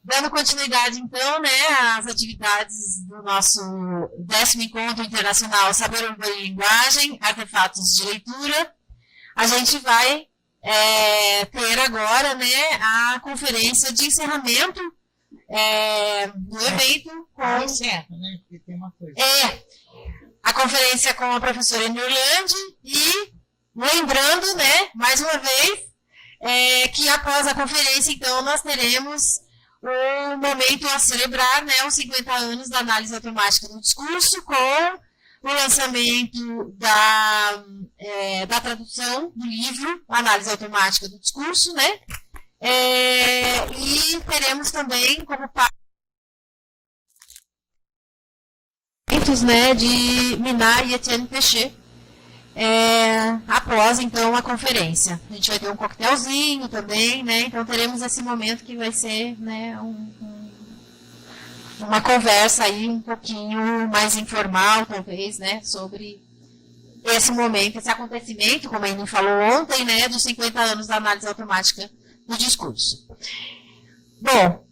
Dando continuidade, então, né, às atividades do nosso 10º Encontro Internacional Saber Urbano e Linguagem, Artefatos de Leitura, a gente vai ter agora, né, a conferência de encerramento do evento. Né? Porque tem uma coisa. A conferência com a professora Enirlande e lembrando, né, mais uma vez, que após a conferência, então, nós teremos um momento a celebrar, né, os 50 anos da análise automática do discurso, com o lançamento da tradução do livro Análise Automática do Discurso, né, e teremos também como parte, né, de Minar e Etienne Péché, após, então, a conferência. A gente vai ter um coquetelzinho também, né? Então, teremos esse momento que vai ser, né, uma conversa aí um pouquinho mais informal, talvez, né, sobre esse momento, esse acontecimento, como a Eni falou ontem, né, dos 50 anos da análise automática do discurso. Bom,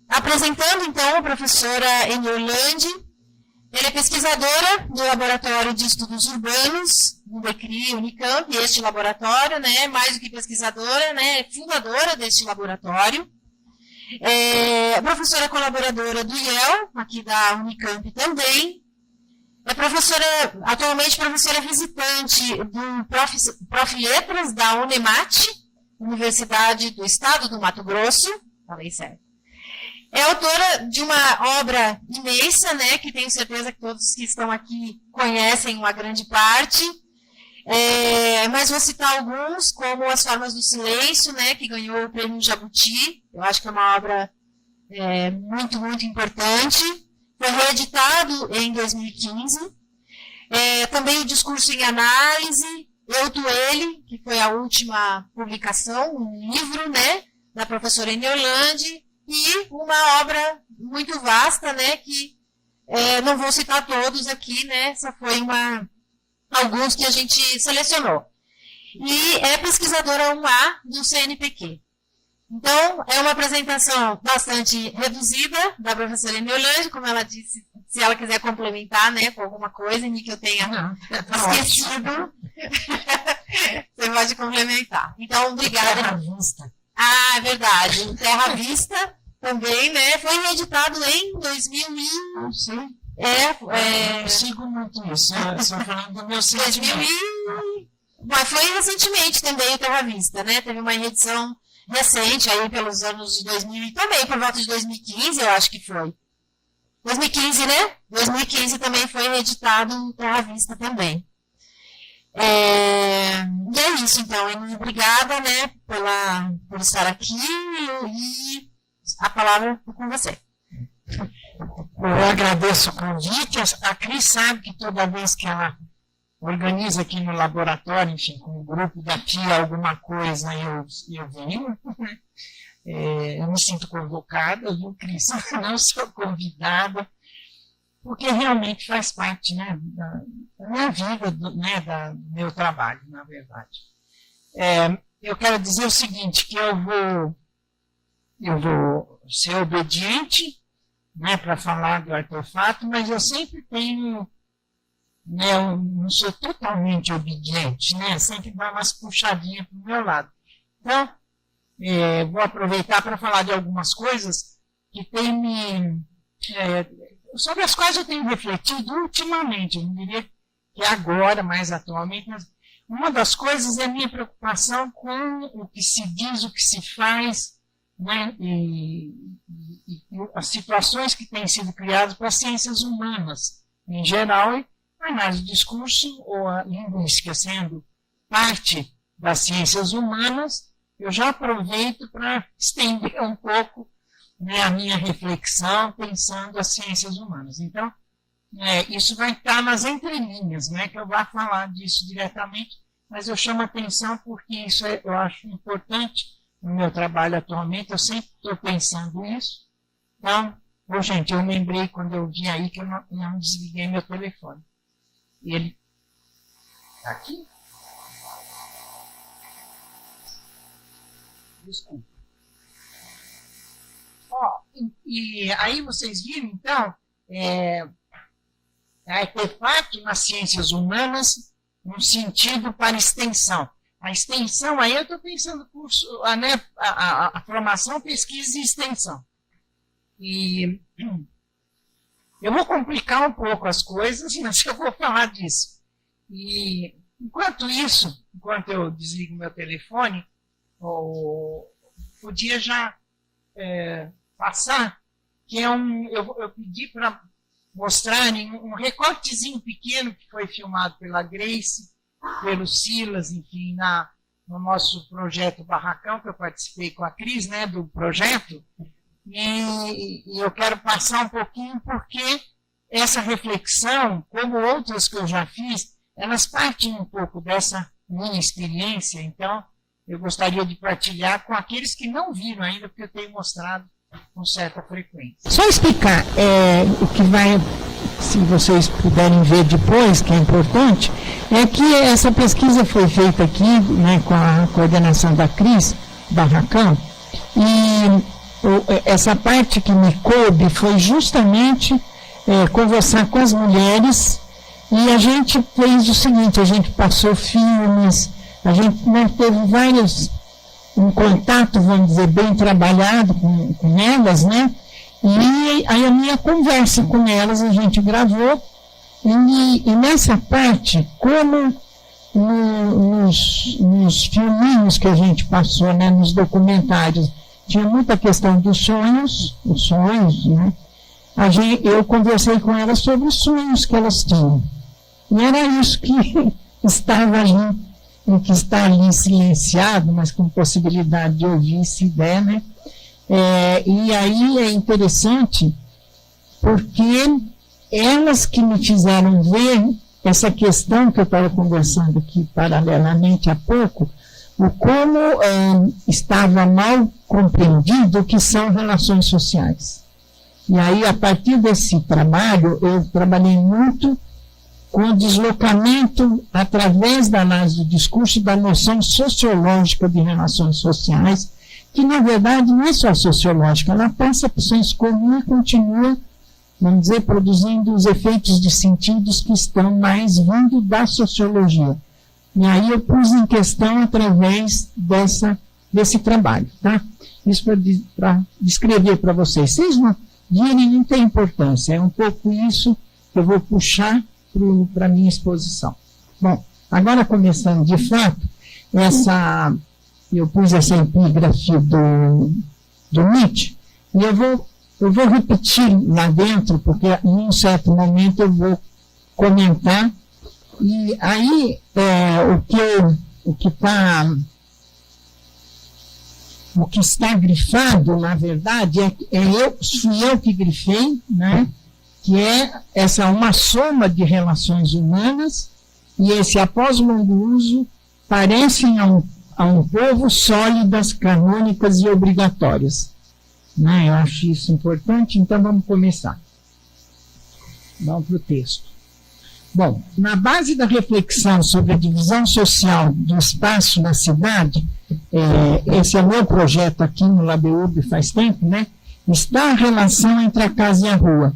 apresentando, então, a professora Enirlande. Ela é pesquisadora do Laboratório de Estudos Urbanos, do DECRI Unicamp, este laboratório, né, mais do que pesquisadora, né, é fundadora deste laboratório. É professora colaboradora do IEL, aqui da Unicamp também. É atualmente professora visitante do Prof. Letras da Unemat, Universidade do Estado do Mato Grosso. Falei certo. É autora de uma obra imensa, né, que tenho certeza que todos que estão aqui conhecem uma grande parte, mas vou citar alguns, como As Formas do Silêncio, né, que ganhou o Prêmio Jabuti. Eu acho que é uma obra muito, muito importante. Foi reeditado em 2015. Também O Discurso em Análise, Eu, Tu, Ele, que foi a última publicação, um livro, né, da professora Enirlande, e uma obra muito vasta, né, que não vou citar todos aqui, né, só foi alguns que a gente selecionou. E é pesquisadora 1A do CNPq. Então, é uma apresentação bastante reduzida da professora Enirlande, como ela disse, se ela quiser complementar, né, com alguma coisa em que eu tenha esquecido, você pode complementar. Então, obrigada. Terra Vista. Ah, é verdade. Terra Vista também, né? Foi reeditado em 2000 Sim. Eu sigo muito isso. Só falando do meu sentimento. Mas foi recentemente também o Terra Vista, né? Teve uma reedição recente, aí pelos anos de 2000, e também por volta de 2015, eu acho que foi. 2015, né? 2015 também foi reeditado o Terra Vista também. E é isso, então. Obrigada, né, por estar aqui e a palavra é com você. Eu agradeço o convite. A Cris sabe que toda vez que ela organiza aqui no laboratório, enfim, com o grupo da tia alguma coisa, eu venho. Eu me sinto convocada, viu, Cris? Não sou convidada, porque realmente faz parte, né, da minha vida, do meu trabalho, na verdade. Eu quero dizer o seguinte, que eu vou ser obediente, né, para falar do artefato, mas eu sempre tenho, né, eu não sou totalmente obediente, né, sempre dá umas puxadinhas para o meu lado. Então, vou aproveitar para falar de algumas coisas que sobre as quais eu tenho refletido ultimamente, eu não diria que agora, mais atualmente, mas uma das coisas é a minha preocupação com o que se diz, o que se faz, né, e as situações que têm sido criadas para as ciências humanas em geral, e a análise do discurso ou a linguística sendo parte das ciências humanas, eu já aproveito para estender um pouco, né, a minha reflexão pensando as ciências humanas. Então, isso vai estar nas entrelinhas, não é que eu vá falar disso diretamente, mas eu chamo a atenção porque isso eu acho importante no meu trabalho atualmente, eu sempre estou pensando isso. Então, Ô, gente, eu lembrei quando eu vim aí que eu não desliguei meu telefone. Ele tá aqui? Desculpa. Ó, e aí vocês viram, então, artefato nas ciências humanas, um sentido para extensão. A extensão, aí eu estou pensando curso, a formação, pesquisa e extensão. E eu vou complicar um pouco as coisas, mas eu vou falar disso. E enquanto isso, enquanto eu desligo meu telefone, podia já passar, que eu pedi para mostrarem um recortezinho pequeno que foi filmado pela Grace, pelo Silas, enfim, no nosso projeto Barracão, que eu participei com a Cris, né, do projeto, e eu quero passar um pouquinho porque essa reflexão, como outras que eu já fiz, elas partem um pouco dessa minha experiência, então eu gostaria de partilhar com aqueles que não viram ainda, porque eu tenho mostrado com certa frequência. Só explicar o que vai, se vocês puderem ver depois, que é importante, é que essa pesquisa foi feita aqui, né, com a coordenação da Cris Barracão, e essa parte que me coube foi justamente conversar com as mulheres, e a gente fez o seguinte, a gente passou filmes, a gente teve vários, um contato, vamos dizer, bem trabalhado com elas, né? E aí a minha conversa com elas a gente gravou, e nessa parte, como nos filminhos que a gente passou, né, nos documentários, tinha muita questão dos sonhos, os sonhos, né? Eu conversei com elas sobre os sonhos que elas tinham. E era isso que estava ali, que está ali silenciado, mas com possibilidade de ouvir se der, né? E aí é interessante, porque elas que me fizeram ver essa questão que eu estava conversando aqui paralelamente há pouco, o como estava mal compreendido o que são relações sociais. E aí, a partir desse trabalho, eu trabalhei muito com o deslocamento, através da análise do discurso, da noção sociológica de relações sociais, que, na verdade, não é só sociológica, ela passa por senso comum e continua, vamos dizer, produzindo os efeitos de sentidos que estão mais vindo da sociologia. E aí eu pus em questão através desse trabalho, tá? Isso para descrever para vocês. Vocês não virem, não tem importância, é um pouco isso que eu vou puxar para a minha exposição. Bom, agora começando de fato, eu pus essa epígrafe do Nietzsche, e eu vou repetir lá dentro, porque em um certo momento eu vou comentar, e aí o que está grifado, na verdade, fui eu que grifei, né? Que é uma soma de relações humanas, e esse, após longo uso, parecem a um povo sólidas, canônicas e obrigatórias. Né? Eu acho isso importante, então vamos começar. Vamos para o texto. Bom, na base da reflexão sobre a divisão social do espaço na cidade, esse é o meu projeto aqui no LabURB faz tempo, né? Está a relação entre a casa e a rua.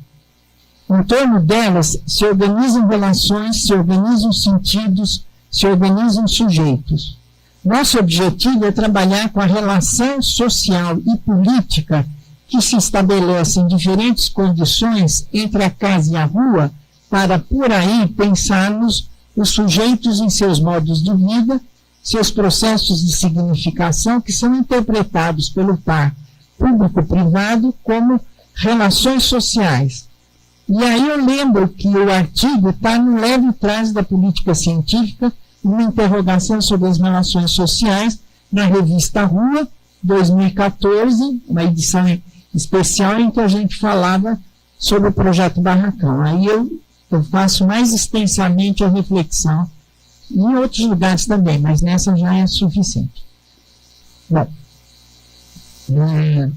Em torno delas se organizam relações, se organizam sentidos, se organizam sujeitos. Nosso objetivo é trabalhar com a relação social e política que se estabelece em diferentes condições entre a casa e a rua, para, por aí, pensarmos os sujeitos em seus modos de vida, seus processos de significação, que são interpretados pelo par público-privado como relações sociais. E aí eu lembro que o artigo está no leve trás da política científica, uma interrogação sobre as relações sociais, na revista Rua, 2014, uma edição especial em que a gente falava sobre o projeto Barracão. Aí eu faço mais extensamente a reflexão, em outros lugares também, mas nessa já é suficiente. Bom,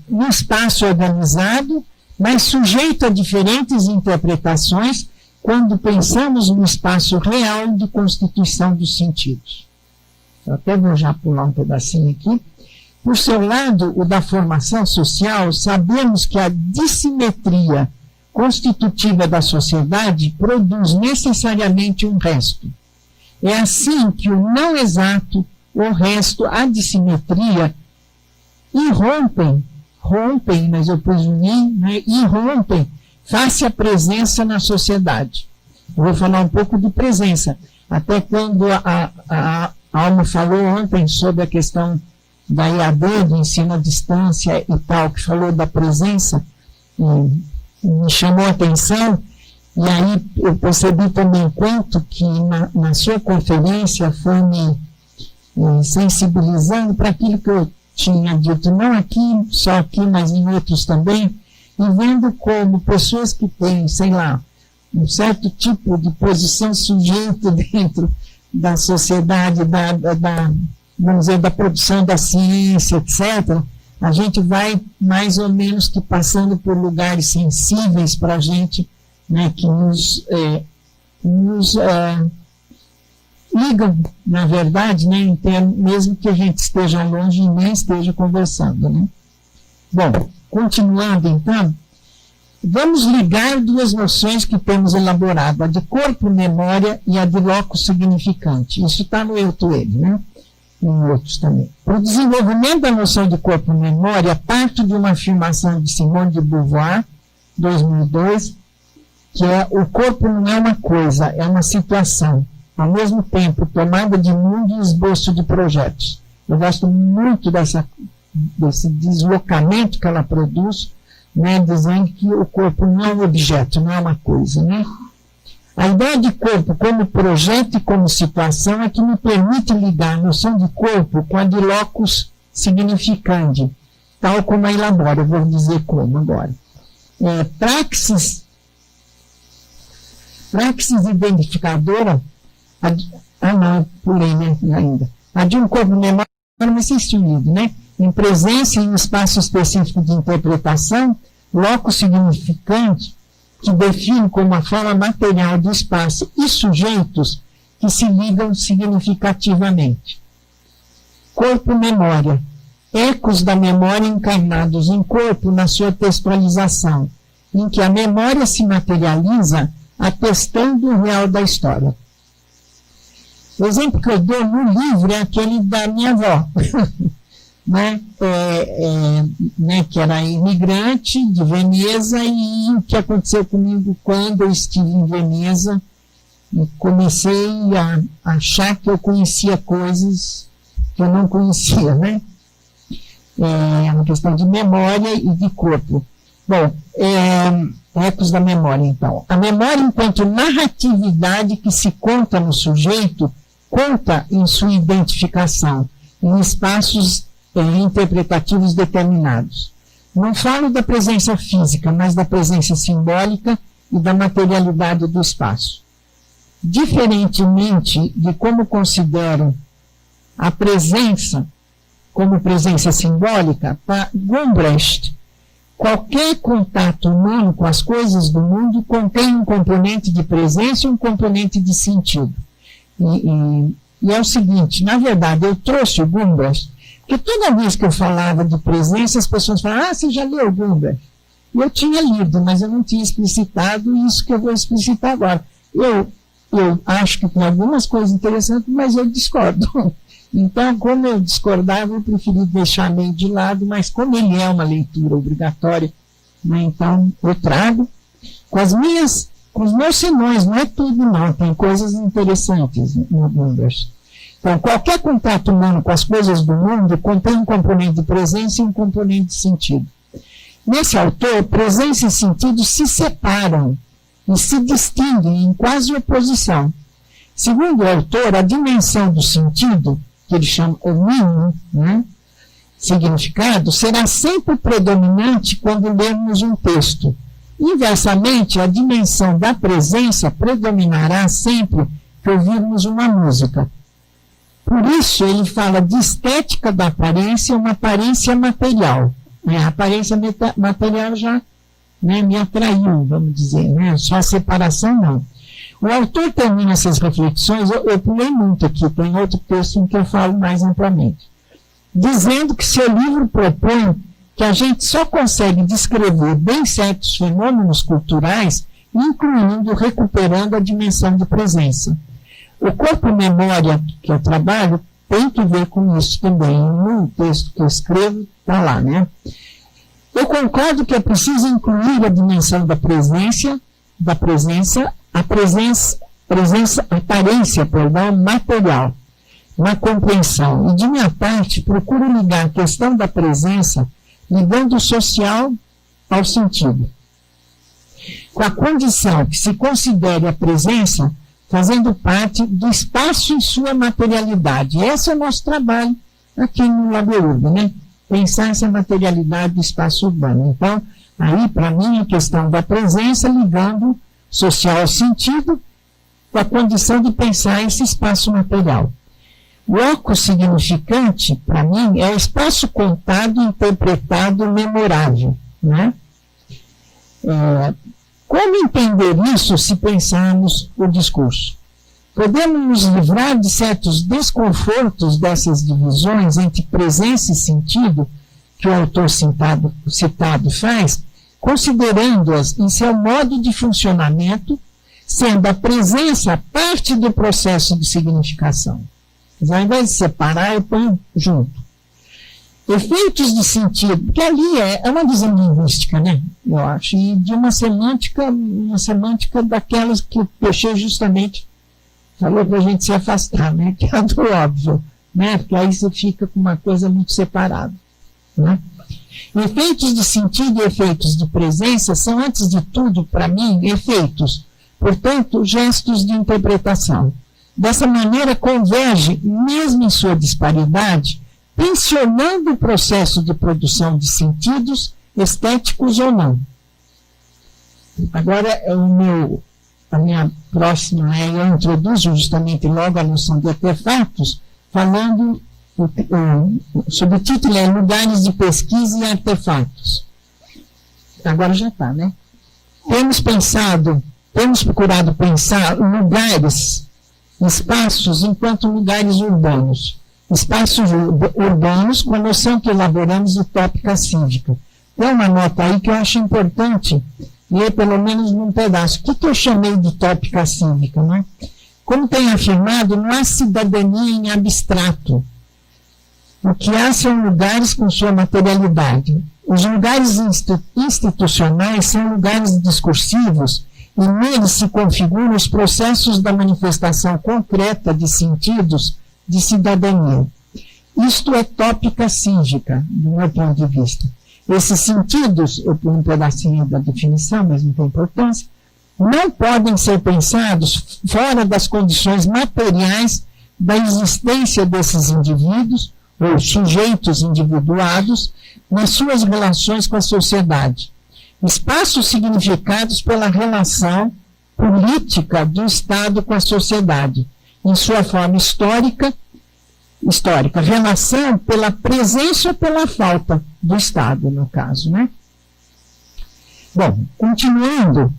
no espaço organizado, mas sujeito a diferentes interpretações quando pensamos no espaço real de constituição dos sentidos. Eu até vou já pular um pedacinho aqui. Por seu lado, o da formação social, sabemos que a dissimetria constitutiva da sociedade produz necessariamente um resto. É assim que o não exato, o resto, a dissimetria, irrompem, mas eu pus né, irrompem face à presença na sociedade. Eu vou falar um pouco de presença. Até quando a Alma falou ontem sobre a questão da EAD, do ensino à distância e tal, que falou da presença, me chamou a atenção, e aí eu percebi também quanto que na sua conferência foi me sensibilizando para aquilo que eu tinha dito, não aqui, só aqui, mas em outros também, e vendo como pessoas que têm, sei lá, um certo tipo de posição sujeito dentro da sociedade, vamos dizer, da produção da ciência, etc., a gente vai mais ou menos que passando por lugares sensíveis para a gente, né, que nos ligam, na verdade, né, mesmo que a gente esteja longe e nem esteja conversando. Né? Bom, continuando então, vamos ligar duas noções que temos elaborado, a de corpo-memória e a de locus significante. Isso está no Eu, Tu, Ele, né? Em outros também. Para o desenvolvimento da noção de corpo-memória, parte de uma afirmação de Simone de Beauvoir, 2002, que é: o corpo não é uma coisa, é uma situação, ao mesmo tempo tomada de mundo e esboço de projetos. Eu gosto muito desse deslocamento que ela produz, né, dizendo que o corpo não é um objeto, não é uma coisa, né? A ideia de corpo como projeto e como situação é que me permite ligar a noção de corpo com a de locus significandi, tal como a elabora. Eu vou dizer como agora. Praxis identificadora, não, pulei, né, ainda. A de um corpo memória, mas instruído, né? Em presença em um espaço específico de interpretação, locus significante, que define como a forma material do espaço, e sujeitos que se ligam significativamente. Corpo-memória. Ecos da memória encarnados em corpo na sua textualização, em que a memória se materializa atestando o real da história. O exemplo que eu dou no livro é aquele da minha avó, né? Que era imigrante de Veneza, e o que aconteceu comigo quando eu estive em Veneza, comecei a achar que eu conhecia coisas que eu não conhecia, né? É uma questão de memória e de corpo. Bom, ecos da memória, então. A memória, enquanto narratividade que se conta no sujeito, conta em sua identificação, em espaços interpretativos determinados. Não falo da presença física, mas da presença simbólica e da materialidade do espaço. Diferentemente de como considero a presença como presença simbólica, para Gumbrecht, qualquer contato humano com as coisas do mundo contém um componente de presença e um componente de sentido. E é o seguinte, na verdade, eu trouxe o Gumbrecht, porque toda vez que eu falava de presença, as pessoas falavam: você já leu o Gumbrecht? E eu tinha lido, mas eu não tinha explicitado isso que eu vou explicitar agora. Eu acho que tem algumas coisas interessantes, mas eu discordo. Então, como eu discordava, eu preferi deixar meio de lado, mas como ele é uma leitura obrigatória, né, então eu trago com os meus senões, não é tudo não, tem coisas interessantes no Gumbrecht. Então, qualquer contato humano com as coisas do mundo contém um componente de presença e um componente de sentido. Nesse autor, presença e sentido se separam e se distinguem em quase oposição. Segundo o autor, a dimensão do sentido, que ele chama o mínimo, né, significado, será sempre predominante quando lermos um texto. Inversamente, a dimensão da presença predominará sempre que ouvirmos uma música. Por isso, ele fala de estética da aparência, uma aparência material. A aparência material já né, me atraiu, vamos dizer, né, só a separação não. O autor termina essas reflexões, eu pulei muito aqui, tem outro texto em que eu falo mais amplamente, dizendo que seu livro propõe que a gente só consegue descrever bem certos fenômenos culturais, incluindo recuperando a dimensão de presença. O corpo-memória que eu trabalho tem que ver com isso também. No texto que eu escrevo, está lá, né? Eu concordo que é preciso incluir a dimensão da presença, aparência material, na compreensão. E de minha parte, procuro ligar a questão da presença ligando o social ao sentido, com a condição que se considere a presença fazendo parte do espaço em sua materialidade. Esse é o nosso trabalho aqui no LabURB, né? Pensar essa materialidade do espaço urbano. Então, aí, para mim, a questão da presença ligando social ao sentido, com a condição de pensar esse espaço material. O locus significante, para mim, é o espaço contado, interpretado, memorável, né? Como entender isso se pensarmos o discurso? Podemos nos livrar de certos desconfortos dessas divisões entre presença e sentido que o autor citado faz, considerando-as em seu modo de funcionamento, sendo a presença parte do processo de significação. Mas ao invés de separar, eu ponho junto. Efeitos de sentido, porque ali é uma visão linguística, né? Eu acho, e de uma semântica daquelas que o Peixet justamente falou para a gente se afastar, né? Que é a do óbvio, né? Porque aí você fica com uma coisa muito separada, né? Efeitos de sentido e efeitos de presença são, antes de tudo, para mim, efeitos, portanto, gestos de interpretação. Dessa maneira, converge, mesmo em sua disparidade, tensionando o processo de produção de sentidos, estéticos ou não. Agora, a minha próxima, eu introduzo justamente logo a noção de artefatos, falando, sobre o título é Lugares de Pesquisa e Artefatos. Agora já está, né? Temos procurado pensar lugares, espaços, enquanto lugares urbanos. Espaços urbanos com a noção que elaboramos de tópica cívica. Tem uma nota aí que eu acho importante ler pelo menos num pedaço. O que eu chamei de tópica cívica, né? Como tem afirmado, não há cidadania em abstrato. O que há são lugares com sua materialidade. Os lugares institucionais são lugares discursivos e neles se configuram os processos da manifestação concreta de sentidos de cidadania. Isto é tópica cívica, do meu ponto de vista. Esses sentidos, eu ponho um pedacinho da definição, mas não tem importância, não podem ser pensados fora das condições materiais da existência desses indivíduos, ou sujeitos individuados, nas suas relações com a sociedade. Espaços significados pela relação política do Estado com a sociedade, em sua forma histórica, relação pela presença ou pela falta do Estado, no caso, né? Bom, continuando,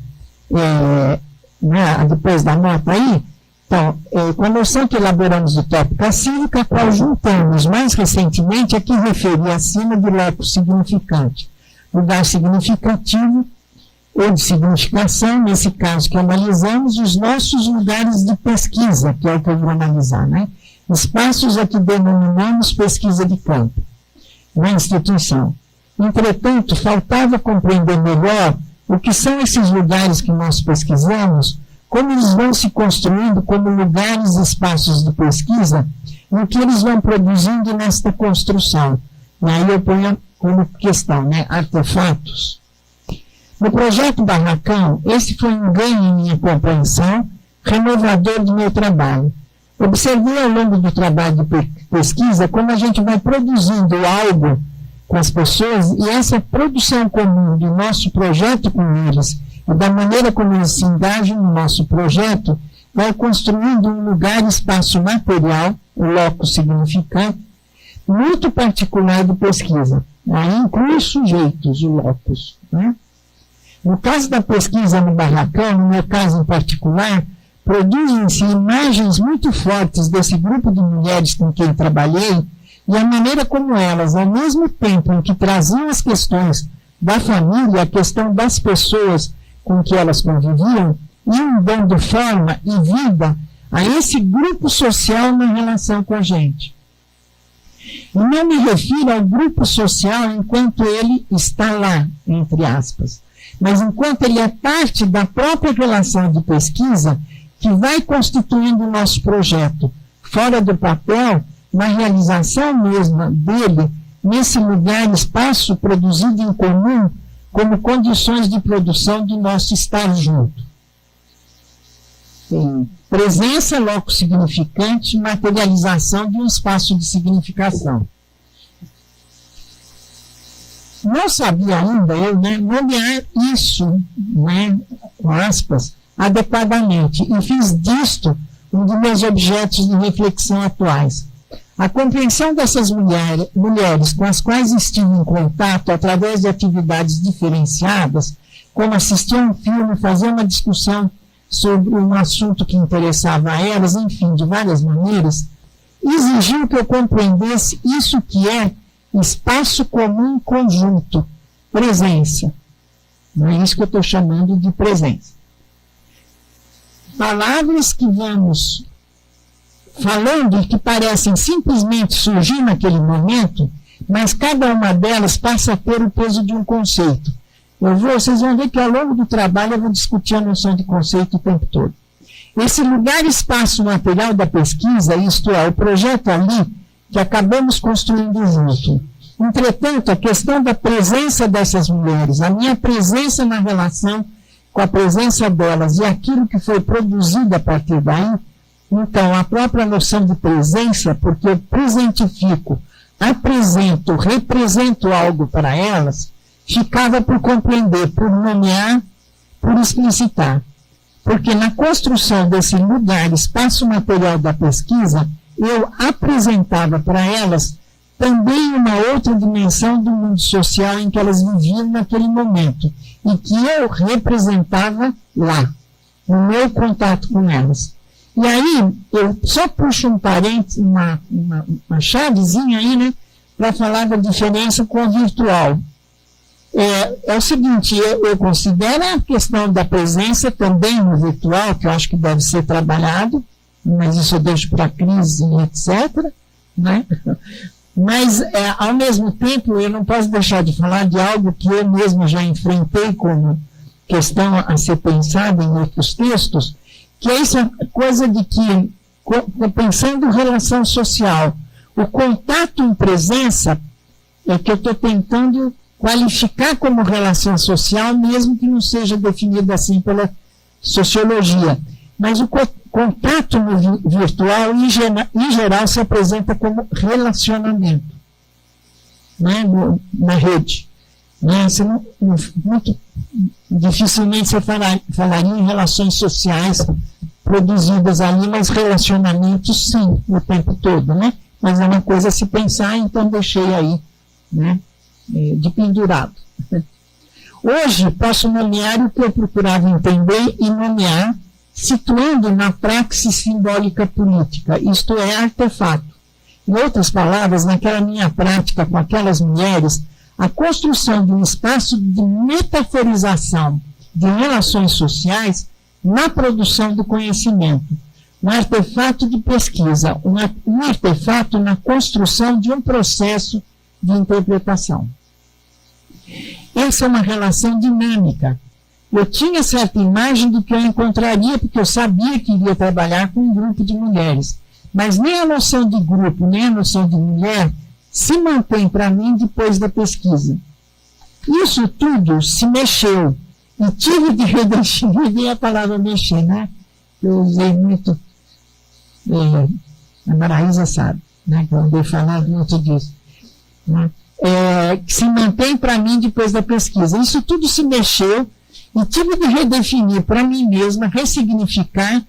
depois da nota aí, então, com a noção que elaboramos de tópica cívica, a qual juntamos mais recentemente a que referi acima de locus significante, lugar significativo ou de significação, nesse caso que analisamos, os nossos lugares de pesquisa, que é o que eu vou analisar, né? Espaços a que denominamos pesquisa de campo, na instituição. Entretanto, faltava compreender melhor o que são esses lugares que nós pesquisamos, como eles vão se construindo como lugares e espaços de pesquisa, e o que eles vão produzindo nesta construção. E aí eu ponho como questão, né? Artefatos. No projeto Barracão, esse foi um ganho em minha compreensão, renovador do meu trabalho. Observei ao longo do trabalho de pesquisa como a gente vai produzindo algo com as pessoas e essa produção comum do nosso projeto com eles e da maneira como eles se engajam no nosso projeto vai construindo um lugar e espaço material, o locus significante, muito particular de pesquisa. Aí inclui os sujeitos, o locus, né? No caso da pesquisa no Barracão, no meu caso em particular, produzem-se imagens muito fortes desse grupo de mulheres com quem trabalhei e a maneira como elas, ao mesmo tempo em que traziam as questões da família, a questão das pessoas com que elas conviviam, iam dando forma e vida a esse grupo social na relação com a gente. E não me refiro ao grupo social enquanto ele está lá, entre aspas, mas enquanto ele é parte da própria relação de pesquisa que vai constituindo o nosso projeto, fora do papel, na realização mesma dele, nesse lugar, espaço produzido em comum, como condições de produção do nosso estar junto. Tem presença, loco significante, materialização de um espaço de significação. Não sabia ainda eu, né, nomear isso, né, com aspas, adequadamente, e fiz disto um dos meus objetos de reflexão atuais. A compreensão dessas mulheres com as quais estive em contato através de atividades diferenciadas, como assistir a um filme, fazer uma discussão sobre um assunto que interessava a elas, enfim, de várias maneiras, exigiu que eu compreendesse isso que é espaço comum conjunto, presença. Não é isso que eu estou chamando de presença. Palavras que vamos falando e que parecem simplesmente surgir naquele momento, mas cada uma delas passa a ter o peso de um conceito. Vocês vão ver que ao longo do trabalho eu vou discutir a noção de conceito o tempo todo. Esse lugar, espaço material da pesquisa, isto é, o projeto ali, que acabamos construindo junto. Entretanto, a questão da presença dessas mulheres, a minha presença na relação com a presença delas e aquilo que foi produzido a partir daí, então a própria noção de presença, porque eu presentifico, apresento, represento algo para elas, ficava por compreender, por nomear, por explicitar. Porque na construção desse lugar, espaço material da pesquisa, eu apresentava para elas também uma outra dimensão do mundo social em que elas viviam naquele momento, e que eu representava lá, no meu contato com elas. E aí, eu só puxo um parênteses, uma chavezinha aí, né, para falar da diferença com o virtual. É o seguinte, eu considero a questão da presença também no virtual, que eu acho que deve ser trabalhado, mas isso eu deixo para a crise, etc., né? Mas, ao mesmo tempo, eu não posso deixar de falar de algo que eu mesmo já enfrentei como questão a ser pensada em outros textos, que é essa coisa de que, pensando em relação social, o contato em presença é que eu estou tentando qualificar como relação social, mesmo que não seja definido assim pela sociologia. Mas o contato no virtual, em geral, se apresenta como relacionamento, né, na rede. Né, muito dificilmente você falaria em relações sociais produzidas ali, mas relacionamentos, sim, o tempo todo. Né? Mas é uma coisa a se pensar, então deixei aí, né, de pendurado. Hoje, posso nomear o que eu procurava entender e nomear, situando na praxis simbólica política, isto é, artefato. Em outras palavras, naquela minha prática com aquelas mulheres, a construção de um espaço de metaforização de relações sociais na produção do conhecimento, um artefato de pesquisa, um artefato na construção de um processo de interpretação. Essa é uma relação dinâmica. Eu tinha certa imagem do que eu encontraria, porque eu sabia que iria trabalhar com um grupo de mulheres. Mas nem a noção de grupo, nem a noção de mulher se mantém para mim depois da pesquisa. Isso tudo se mexeu. E tive de redefinir a palavra mexer, né? Eu usei muito, a Maraísa sabe, né? Que eu andei falando muito disso. Né? Que se mantém para mim depois da pesquisa. Isso tudo se mexeu e tive de redefinir para mim mesma, ressignificar,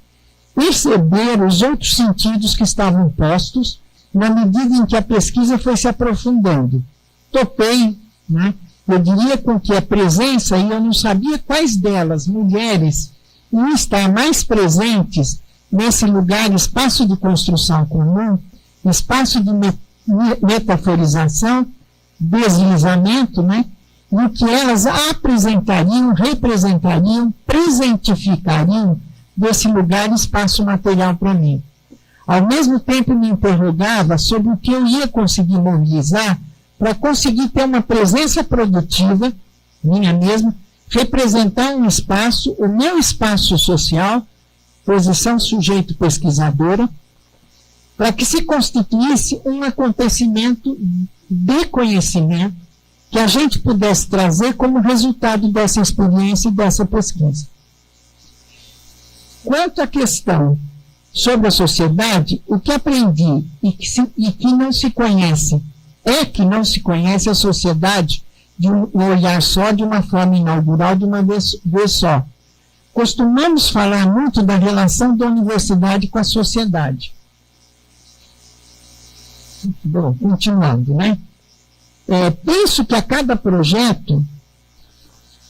perceber os outros sentidos que estavam postos na medida em que a pesquisa foi se aprofundando. Topei, né, eu diria com que a presença, e eu não sabia quais delas, mulheres, iam estar mais presentes nesse lugar, espaço de construção comum, espaço de metaforização, deslizamento, né? No que elas apresentariam, representariam, presentificariam desse lugar, espaço material para mim. Ao mesmo tempo me interrogava sobre o que eu ia conseguir mobilizar para conseguir ter uma presença produtiva, minha mesma, representar um espaço, o meu espaço social, posição sujeito pesquisadora, para que se constituísse um acontecimento de conhecimento que a gente pudesse trazer como resultado dessa experiência e dessa pesquisa. Quanto à questão sobre a sociedade, o que aprendi e que não se conhece, é que não se conhece a sociedade de um olhar só, de uma forma inaugural, de uma vez só. Costumamos falar muito da relação da universidade com a sociedade. Bom, continuando, né? Penso que a cada projeto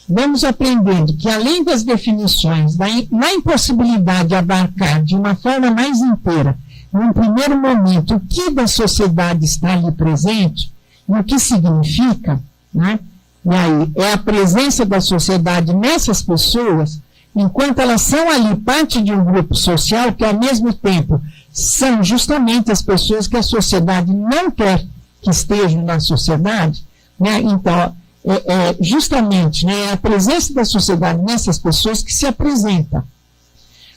vamos aprendendo que, além das definições, na impossibilidade de abarcar de uma forma mais inteira, num primeiro momento, o que da sociedade está ali presente, e o que significa, né? E aí, é a presença da sociedade nessas pessoas, enquanto elas são ali parte de um grupo social que, ao mesmo tempo, são justamente as pessoas que a sociedade não quer que estejam na sociedade, né? Então, justamente, né, a presença da sociedade nessas pessoas que se apresenta.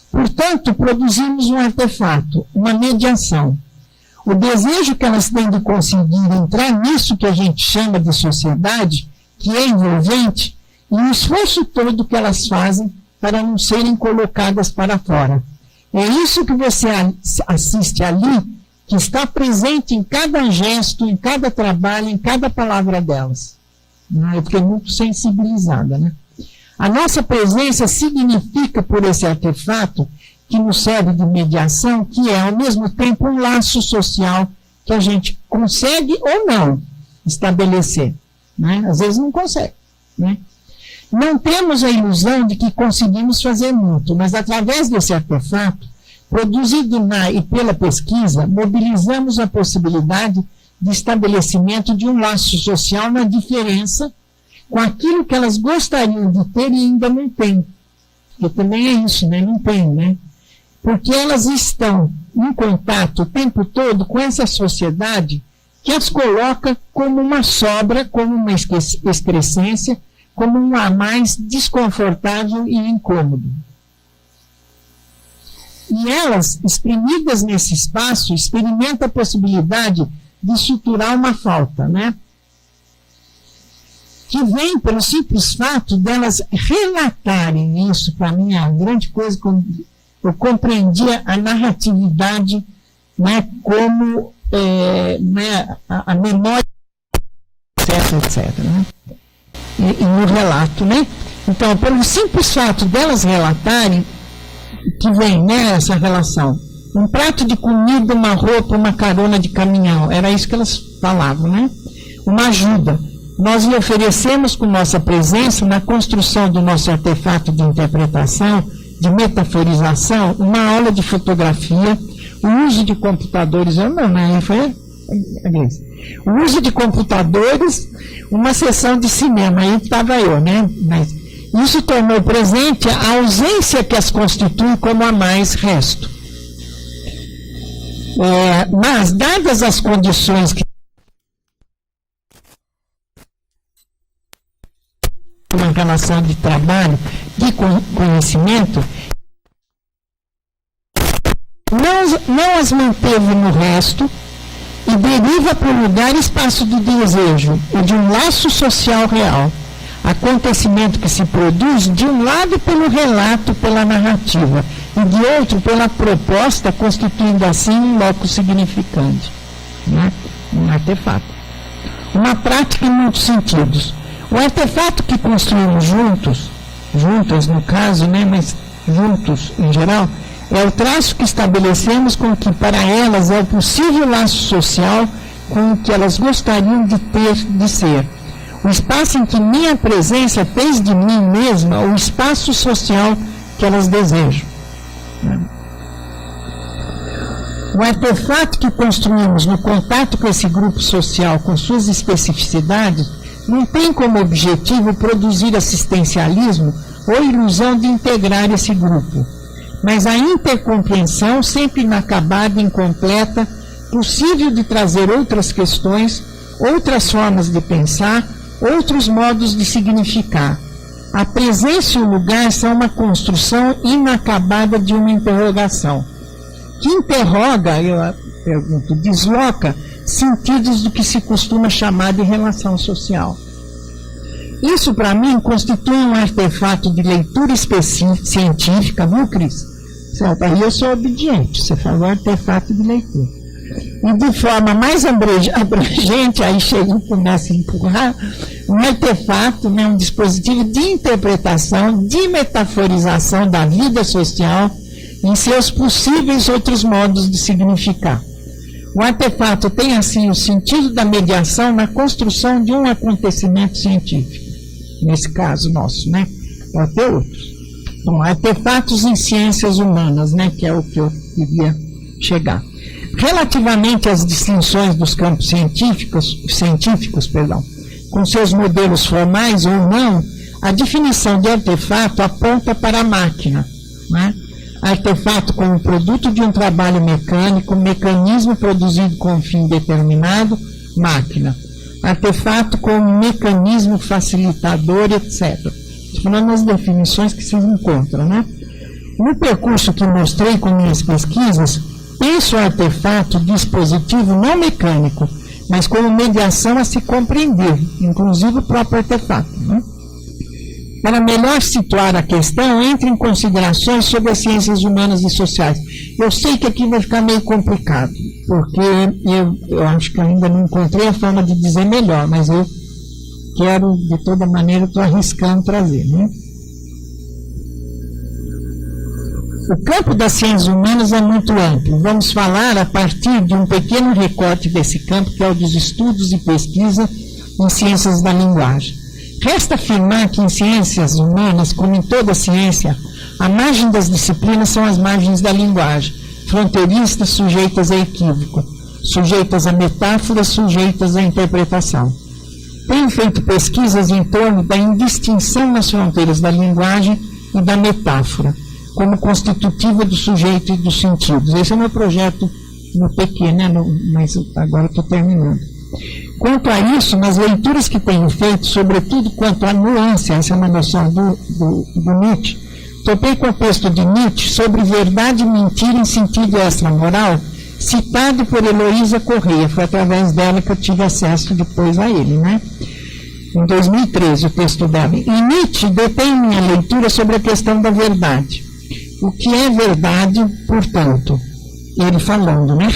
Portanto, produzimos um artefato, uma mediação. O desejo que elas têm de conseguir entrar nisso que a gente chama de sociedade, que é envolvente, e o esforço todo que elas fazem para não serem colocadas para fora. É isso que você assiste ali, que está presente em cada gesto, em cada trabalho, em cada palavra delas. Eu fiquei muito sensibilizada, né? A nossa presença significa, por esse artefato, que nos serve de mediação, que é, ao mesmo tempo, um laço social que a gente consegue ou não estabelecer, né? Às vezes não consegue, né? Não temos a ilusão de que conseguimos fazer muito, mas através desse artefato, produzido na e pela pesquisa, mobilizamos a possibilidade de estabelecimento de um laço social na diferença com aquilo que elas gostariam de ter e ainda não têm. Porque também é isso, né? Não tem, né? Porque elas estão em contato o tempo todo com essa sociedade que as coloca como uma sobra, como uma excrescência, como um a mais desconfortável e incômodo. E elas, exprimidas nesse espaço, experimentam a possibilidade de suturar uma falta, né? Que vem pelo simples fato delas relatarem isso. Para mim, é a grande coisa que eu compreendia a narratividade, né, como né, a memória, etc. Né? E no relato, né? Então, pelo simples fato delas relatarem, que vem, né, essa relação. Um prato de comida, uma roupa, uma carona de caminhão. Era isso que elas falavam, né? Uma ajuda. Nós lhe oferecemos com nossa presença na construção do nosso artefato de interpretação, de metaforização, uma aula de fotografia, o uso de computadores, o uso de computadores, uma sessão de cinema, aí estava eu, né? Mas isso tornou presente a ausência que as constitui como a mais resto. Mas, dadas as condições que uma relação de trabalho, de conhecimento, não as manteve no resto e deriva para o lugar espaço do desejo e de um laço social real. Acontecimento que se produz de um lado pelo relato, pela narrativa, e de outro pela proposta, constituindo assim um locus significante, né? Um artefato. Uma prática em muitos sentidos. O artefato que construímos juntas no caso, né, mas juntos em geral, é o traço que estabelecemos com que para elas é o possível laço social com o que elas gostariam de ter, de ser. o espaço em que minha presença fez de mim mesma o espaço social que elas desejam. O artefato que construímos no contato com esse grupo social, com suas especificidades, não tem como objetivo produzir assistencialismo ou ilusão de integrar esse grupo, mas a intercompreensão sempre inacabada e incompleta, possível de trazer outras questões, outras formas de pensar, outros modos de significar. A presença e o lugar são uma construção inacabada de uma interrogação, que interroga, eu pergunto, desloca sentidos do que se costuma chamar de relação social. Isso, para mim, constitui um artefato de leitura científica, viu, Cris? Certo? Aí eu sou obediente, você falou artefato de leitura. E de forma mais abrangente, aí chega e começa a empurrar, um artefato, né, um dispositivo de interpretação, de metaforização da vida social em seus possíveis outros modos de significar. O artefato tem, assim, o sentido da mediação na construção de um acontecimento científico. Nesse caso nosso, né? Pode ter outros. Bom, artefatos em ciências humanas, né? Que é o que eu queria chegar. Relativamente às distinções dos campos científicos, com seus modelos formais ou não, a definição de artefato aponta para a máquina, né? Artefato como produto de um trabalho mecânico, mecanismo produzido com um fim determinado, máquina. Artefato como mecanismo facilitador, etc. Estou falando nas definições que vocês encontram, né? No percurso que mostrei com minhas pesquisas, penso o artefato dispositivo não mecânico, mas como mediação a se compreender, inclusive o próprio artefato, né? Para melhor situar a questão, entre em considerações sobre as ciências humanas e sociais. Eu sei que aqui vai ficar meio complicado, porque eu acho que ainda não encontrei a forma de dizer melhor, mas eu quero, de toda maneira, estou arriscando trazer, né? O campo das ciências humanas é muito amplo. Vamos falar a partir de um pequeno recorte desse campo, que é o dos estudos e pesquisa em ciências da linguagem. Resta afirmar que em ciências humanas, como em toda ciência, a margem das disciplinas são as margens da linguagem, fronteiristas, sujeitas a equívoco, sujeitas a metáforas, sujeitas à interpretação. Tenho feito pesquisas em torno da indistinção nas fronteiras da linguagem e da metáfora, como constitutiva do sujeito e dos sentidos. Esse é o meu projeto no PQ, né? Mas agora estou terminando. Quanto a isso, nas leituras que tenho feito, sobretudo quanto à nuance, essa é uma noção do Nietzsche, topei com o texto de Nietzsche sobre verdade e mentira em sentido extramoral, citado por Heloísa Correia. Foi através dela que eu tive acesso depois a ele, né? Em 2013, o texto dela. E Nietzsche detém minha leitura sobre a questão da verdade. O que é verdade, portanto? Ele falando, né?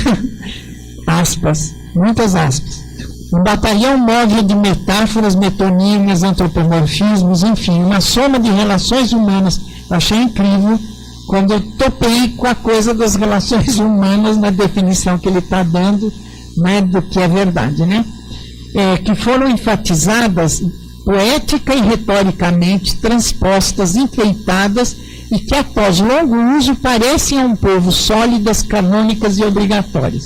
Aspas, muitas aspas. Um batalhão móvel de metáforas, metonímias, antropomorfismos, enfim, uma soma de relações humanas. Eu achei incrível quando eu topei com a coisa das relações humanas na definição que ele está dando, né, do que é verdade, né? Que foram enfatizadas poética e retoricamente, transpostas, enfeitadas e que após longo uso parecem a um povo sólidas, canônicas e obrigatórias.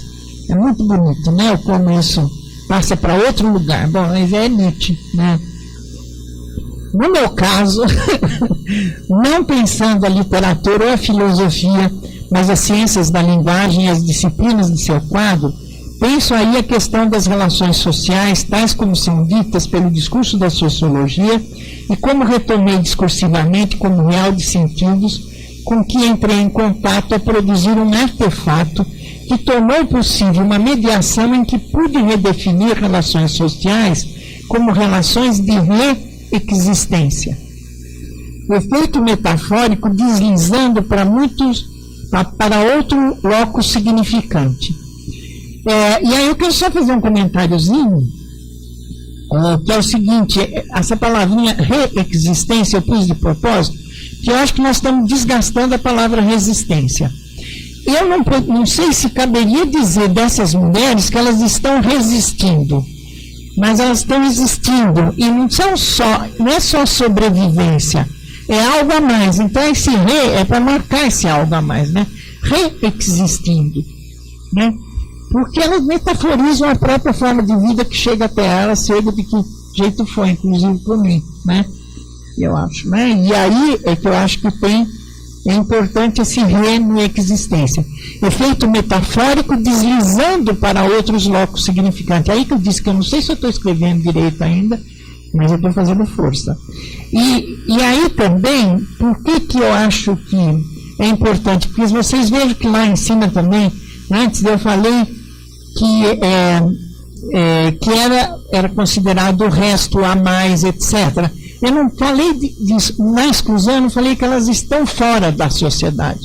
É muito bonito, né? Como isso passa para outro lugar. Bom, mas é Nietzsche, né? No meu caso, não pensando a literatura ou a filosofia, mas as ciências da linguagem e as disciplinas de seu quadro, penso aí a questão das relações sociais, tais como são ditas pelo discurso da sociologia, e como retomei discursivamente como real de sentidos, com que entrei em contato a produzir um artefato que tornou possível uma mediação em que pude redefinir relações sociais como relações de reexistência. O efeito metafórico deslizando para outro locus significante. E aí eu quero só fazer um comentáriozinho, que é o seguinte, essa palavrinha reexistência eu pus de propósito, que eu acho que nós estamos desgastando a palavra resistência. Eu não sei se caberia dizer dessas mulheres que elas estão resistindo. mas elas estão existindo, e não é só sobrevivência, é algo a mais. Então esse é para marcar esse algo a mais, né? Reexistindo, né? Porque elas metaforizam a própria forma de vida que chega até elas, seja de que jeito for, inclusive por mim, né? Eu acho, né? E aí é que eu acho que é importante esse reexistência. Efeito metafórico deslizando para outros locos significantes. Aí que eu disse que eu não sei se eu estou escrevendo direito ainda, mas eu estou fazendo força. E aí também, por que eu acho que é importante? Porque vocês vejam que lá em cima também, antes eu falei que era considerado o resto a mais, etc. Eu não falei disso, na exclusão, eu não falei que elas estão fora da sociedade.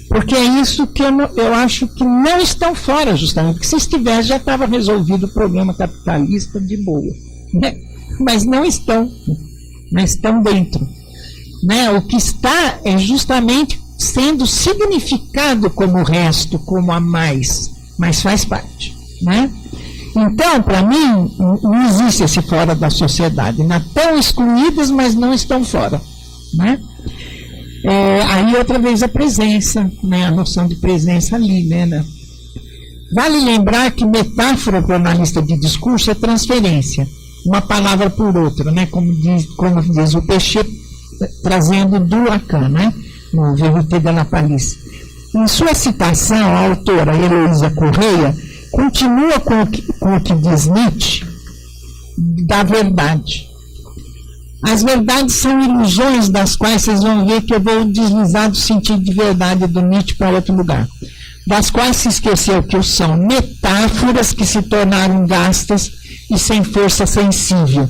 Porque é isso que eu acho que não estão fora, justamente. Porque se estivesse, já estava resolvido o problema capitalista de boa. Né? Mas não estão dentro. Né? O que está é justamente sendo significado como o resto, como a mais, mas faz parte. Né? Então, para mim, não existe esse fora da sociedade. Não estão excluídas, mas não estão fora. Né? Aí, outra vez, a presença, né? A noção de presença ali. Né? Vale lembrar que metáfora para o analista de discurso é transferência. Uma palavra por outra, né? como diz o Peixe, trazendo do Lacan, né? No Vérité de la Palisse. Em sua citação, a autora Heloísa Correia continua com o que diz Nietzsche da verdade. As verdades são ilusões das quais vocês vão ver que eu vou deslizar do sentido de verdade do Nietzsche para outro lugar. Das quais se esqueceu que são metáforas que se tornaram gastas e sem força sensível.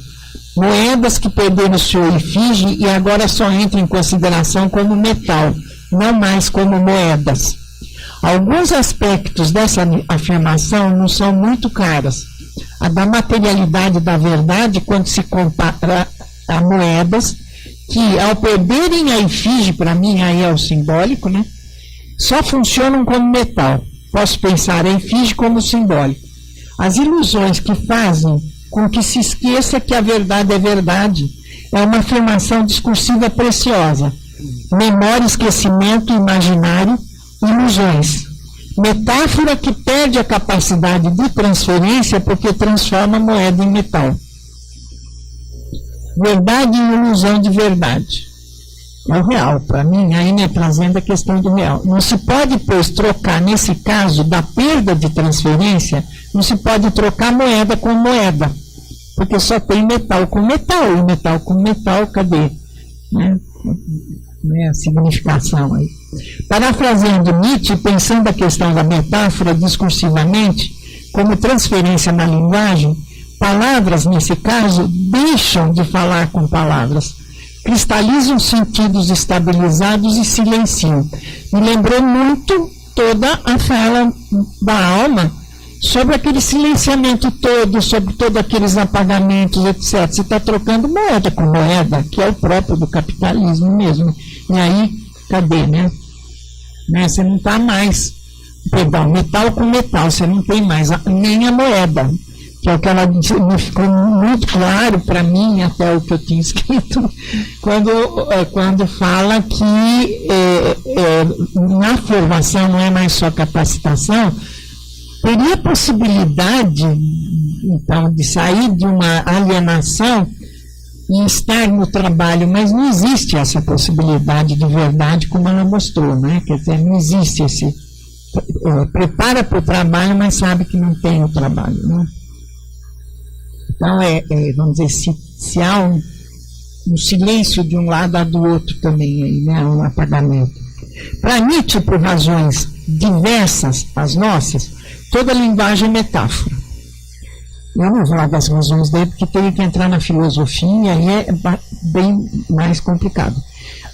Moedas que perderam sua efígie e agora só entram em consideração como metal, não mais como moedas. Alguns aspectos dessa afirmação não são muito claros. A da materialidade da verdade, quando se compara a moedas, que ao perderem a efígie, para mim aí é o simbólico, né? Só funcionam como metal. Posso pensar a efígie como simbólico. As ilusões que fazem com que se esqueça que a verdade é verdade é uma afirmação discursiva preciosa. Memória, esquecimento, imaginário, ilusões. Metáfora que perde a capacidade de transferência porque transforma a moeda em metal. Verdade e ilusão de verdade. É o real, para mim, aí né, trazendo a questão do real. Não se pode, pois, trocar, nesse caso, da perda de transferência, não se pode trocar moeda com moeda, porque só tem metal com metal, e metal com metal, cadê? Né? A significação aí. Parafraseando Nietzsche, pensando a questão da metáfora discursivamente, como transferência na linguagem, palavras, nesse caso, deixam de falar com palavras, cristalizam sentidos estabilizados e silenciam. Me lembrou muito toda a fala da alma sobre aquele silenciamento todo, sobre todos aqueles apagamentos, etc. Você está trocando moeda com moeda, que é o próprio do capitalismo mesmo. E aí, cadê, né? Você não está mais, perdão, metal com metal, você não tem mais nem a moeda, que é o que ela disse, me ficou muito claro para mim, até o que eu tinha escrito, quando fala que na formação não é mais só capacitação, teria possibilidade, então, de sair de uma alienação e estar no trabalho, mas não existe essa possibilidade de verdade como ela mostrou, né? Quer dizer, não existe esse... prepara para o trabalho, mas sabe que não tem o trabalho, né? Então, vamos dizer, se há um silêncio de um lado, há do outro também, aí, né? Um apagamento. Para Nietzsche, por razões diversas às nossas, toda linguagem é metáfora. Eu não vou falar das razões dele, porque teria que entrar na filosofia e é bem mais complicado.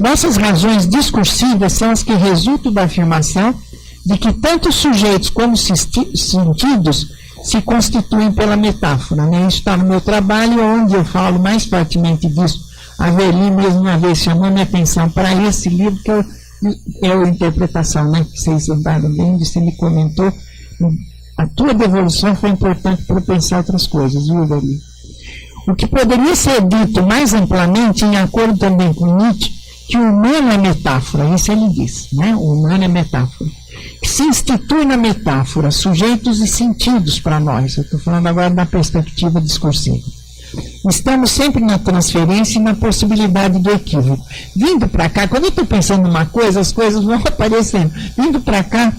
Nossas razões discursivas são as que resultam da afirmação de que tanto sujeitos como sentidos se constituem pela metáfora. Né? Isso está no meu trabalho, onde eu falo mais fortemente disso. A Verli, mesmo uma vez, chamou minha atenção para esse livro, que é a interpretação, né? Que vocês andaram bem, você me comentou. A tua devolução foi importante para eu pensar outras coisas, viu, Verli? O que poderia ser dito mais amplamente, em acordo também com Nietzsche, que o humano é metáfora, isso ele diz, né? O humano é metáfora. Que se institui na metáfora sujeitos e sentidos para nós. Eu estou falando agora da perspectiva discursiva. Estamos sempre na transferência e na possibilidade do equívoco. Vindo para cá, quando eu estou pensando numa coisa, as coisas vão aparecendo. Vindo para cá,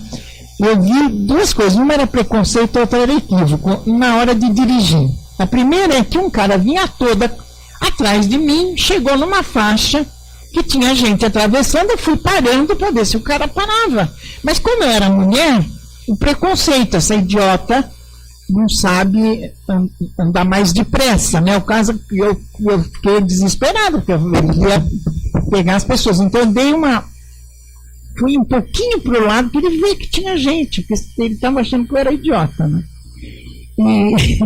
eu vi duas coisas. Uma era preconceito, outra era equívoco, na hora de dirigir. A primeira é que um cara vinha toda atrás de mim, chegou numa faixa que tinha gente atravessando, eu fui parando para ver se o cara parava. Mas como eu era mulher, o preconceito, essa idiota não sabe andar mais depressa, né? O caso que eu fiquei desesperado, porque eu ia pegar as pessoas. Então eu dei fui um pouquinho para o lado, para ele ver que tinha gente, porque ele estava achando que eu era idiota, né? E,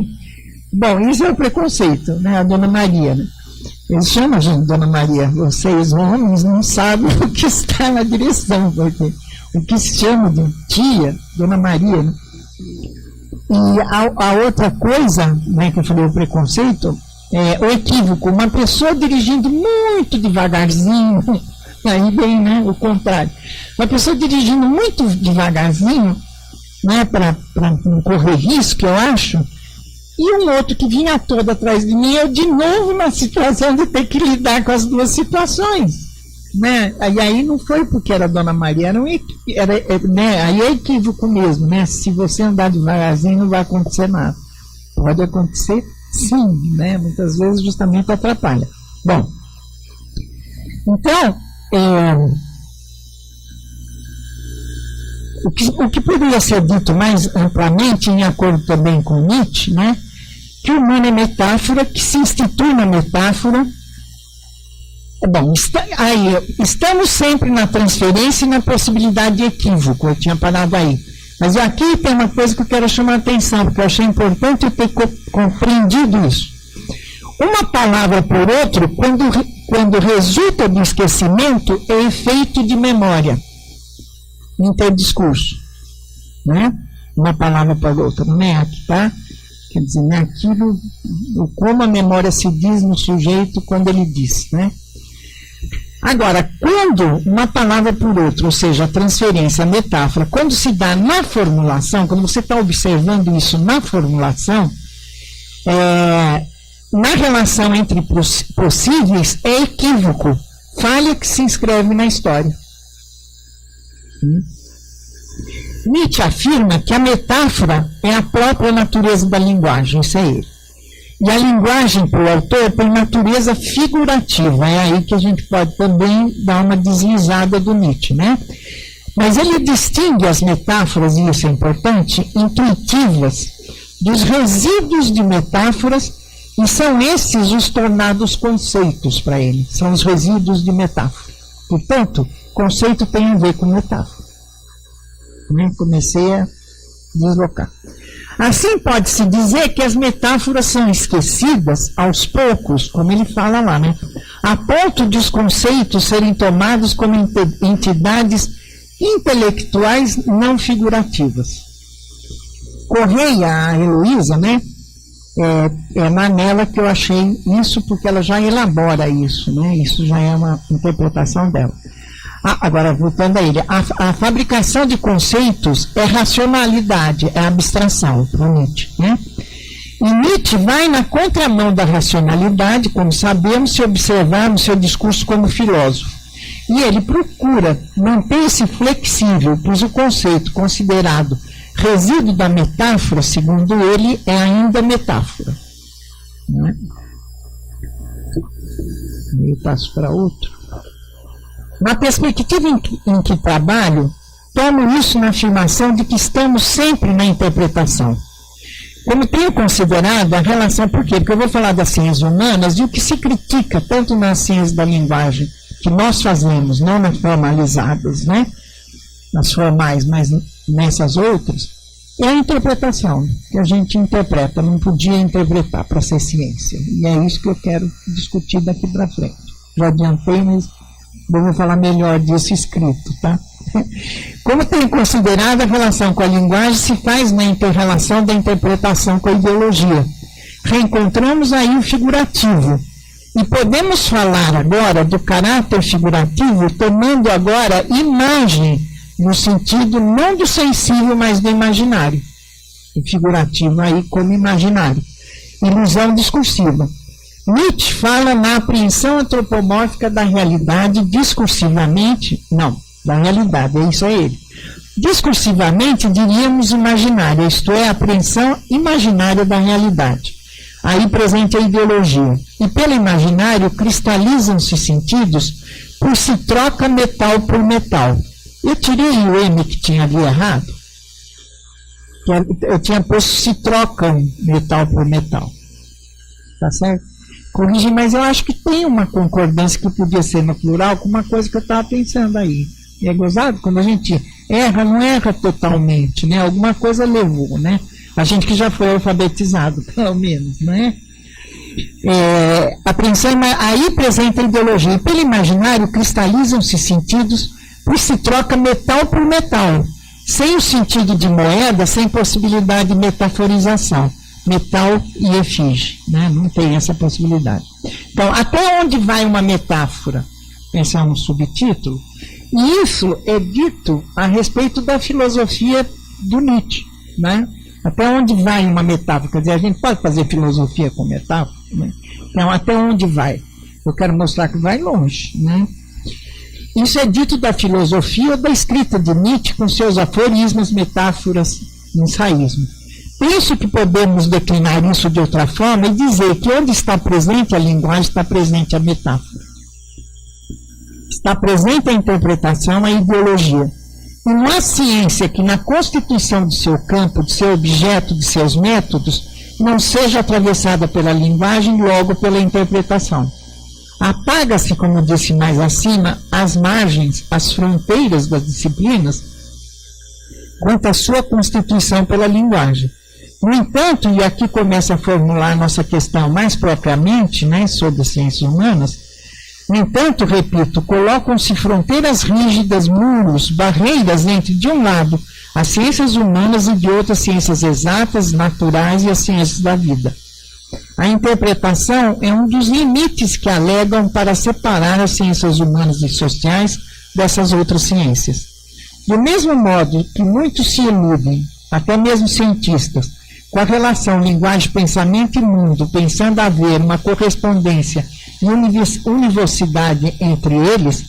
bom, isso é o preconceito, né? A Dona Maria, né? Eles chamam a gente Dona Maria. Vocês, homens, não sabem o que está na direção, porque o que se chama de tia, Dona Maria, né? E a outra coisa, né, que eu falei, o preconceito, é o equívoco. Uma pessoa dirigindo muito devagarzinho, aí vem, né, o contrário. Uma pessoa dirigindo muito devagarzinho, né, para não correr risco, eu acho, e um outro que vinha todo atrás de mim, eu de novo na situação de ter que lidar com as duas situações. Né? E aí não foi porque era Dona Maria, né? Aí é equívoco mesmo, né? Se você andar devagarzinho não vai acontecer nada. Pode acontecer sim, né? Muitas vezes justamente atrapalha. Bom, então o que poderia ser dito mais amplamente, em acordo também com Nietzsche, né? Que o humano é metáfora, que se institui na metáfora. Bom, estamos sempre na transferência e na possibilidade de equívoco. Eu tinha parado aí. Mas aqui tem uma coisa que eu quero chamar a atenção, porque eu achei importante eu ter compreendido isso. Uma palavra por outra, quando resulta do esquecimento, é efeito de memória. Interdiscurso. Né? Uma palavra por outra. Não é aqui, tá? Quer dizer, né? Aquilo, como a memória se diz no sujeito quando ele diz, né? Agora, quando uma palavra por outra, ou seja, a transferência, a metáfora, quando se dá na formulação, quando você está observando isso na formulação, na relação entre possíveis, é equívoco, falha que se inscreve na história. Nietzsche afirma que a metáfora é a própria natureza da linguagem, isso é ele. E a linguagem, para o autor, tem natureza figurativa. É aí que a gente pode também dar uma deslizada do Nietzsche, né? Mas ele distingue as metáforas, e isso é importante, intuitivas, dos resíduos de metáforas, e são esses os tornados conceitos para ele. São os resíduos de metáfora. Portanto, conceito tem a ver com metáfora. Né? Comecei a deslocar. Assim pode-se dizer que as metáforas são esquecidas aos poucos, como ele fala lá, né? A ponto de os conceitos serem tomados como entidades intelectuais não figurativas. Correia, a Heloísa, né? É nela que eu achei isso, porque ela já elabora isso, né? Isso já é uma interpretação dela. Agora, voltando a ele, a fabricação de conceitos é racionalidade, é abstração, para Nietzsche, né? E Nietzsche vai na contramão da racionalidade, como sabemos, se observarmos seu discurso como filósofo. E ele procura manter-se flexível, pois o conceito considerado resíduo da metáfora, segundo ele, é ainda metáfora. Né? Eu passo para outro. Na perspectiva em que trabalho, tomo isso na afirmação de que estamos sempre na interpretação. Como tenho considerado a relação, por quê? Porque eu vou falar das ciências humanas e o que se critica tanto nas ciências da linguagem que nós fazemos, não nas formalizadas, né? Nas formais, mas nessas outras, é a interpretação, que a gente interpreta, não podia interpretar para ser ciência. E é isso que eu quero discutir daqui para frente. Já adiantei, mas vou falar melhor disso escrito, tá? Como tenho considerado, a relação com a linguagem se faz na inter-relação da interpretação com a ideologia, reencontramos aí o figurativo. E podemos falar agora do caráter figurativo, tomando agora imagem, no sentido não do sensível, mas do imaginário. O figurativo aí como imaginário. Ilusão discursiva. Nietzsche fala na apreensão antropomórfica da realidade discursivamente, não, da realidade, isso é ele. Discursivamente, diríamos imaginária, isto é, a apreensão imaginária da realidade. Aí presente a ideologia. E pelo imaginário cristalizam-se sentidos por se troca metal por metal. Eu tirei o M que tinha ali errado. Eu tinha posto se trocam metal por metal. Tá certo? Corrige, mas eu acho que tem uma concordância que podia ser no plural com uma coisa que eu estava pensando aí. E é gozado quando a gente erra, não erra totalmente, né? Alguma coisa levou, né? A gente que já foi alfabetizado, pelo menos, né? Apreensão, aí presente a ideologia. E pelo imaginário cristalizam-se sentidos por se troca metal por metal. Sem o sentido de moeda, sem possibilidade de metaforização. Metal e efígie, né? Não tem essa possibilidade. Então, até onde vai uma metáfora? Esse é um subtítulo. E isso é dito a respeito da filosofia do Nietzsche, né? Até onde vai uma metáfora? Quer dizer, a gente pode fazer filosofia com metáfora, né? Então, até onde vai? Eu quero mostrar que vai longe, né? Isso é dito da filosofia ou da escrita de Nietzsche com seus aforismos, metáforas, ensaísmo. Penso que podemos declinar isso de outra forma e dizer que onde está presente a linguagem, está presente a metáfora. Está presente a interpretação, a ideologia. E não há ciência que na constituição de seu campo, de seu objeto, de seus métodos, não seja atravessada pela linguagem e logo pela interpretação. Apaga-se, como disse mais acima, as margens, as fronteiras das disciplinas, quanto à sua constituição pela linguagem. No entanto, e aqui começa a formular nossa questão mais propriamente, né, sobre as ciências humanas, no entanto, repito, colocam-se fronteiras rígidas, muros, barreiras entre, de um lado, as ciências humanas e de outras ciências exatas, naturais e as ciências da vida. A interpretação é um dos limites que alegam para separar as ciências humanas e sociais dessas outras ciências. Do mesmo modo que muitos se iludem, até mesmo cientistas, com a relação linguagem-pensamento e mundo, pensando haver uma correspondência e univocidade entre eles,